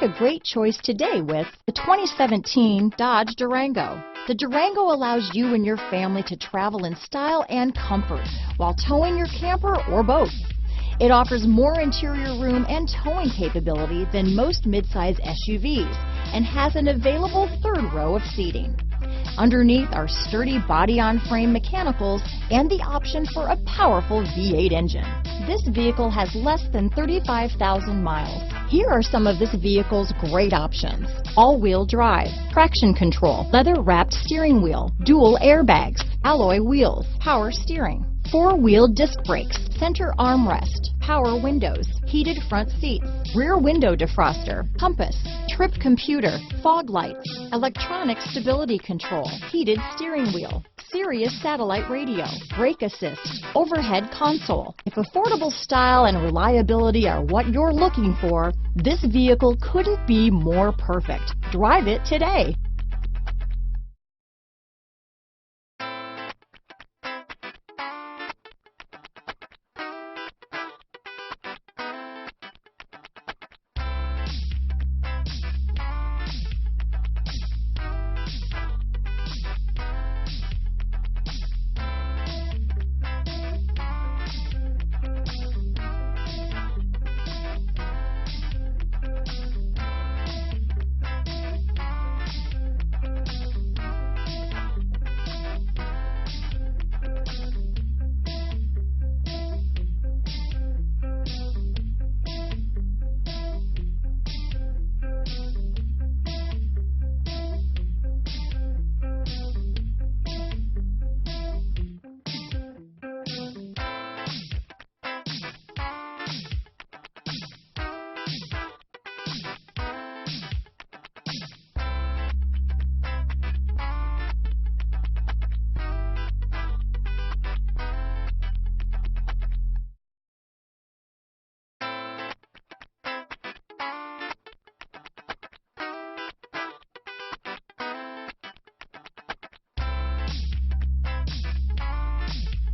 a great choice today with the 2017 Dodge Durango. The Durango allows you and your family to travel in style and comfort while towing your camper or boat. It offers more interior room and towing capability than most midsize SUVs and has an available third row of seating. Underneath are sturdy body-on-frame mechanicals and the option for a powerful V8 engine. This vehicle has less than 35,000 miles. Here are some of this vehicle's great options: all-wheel drive, traction control, leather-wrapped steering wheel, dual airbags, alloy wheels, power steering, four-wheel disc brakes, center armrest, power windows, heated front seats, rear window defroster, compass, trip computer, fog lights, electronic stability control, heated steering wheel, Sirius satellite radio, brake assist, overhead console. If affordable style and reliability are what you're looking for, this vehicle couldn't be more perfect. Drive it today.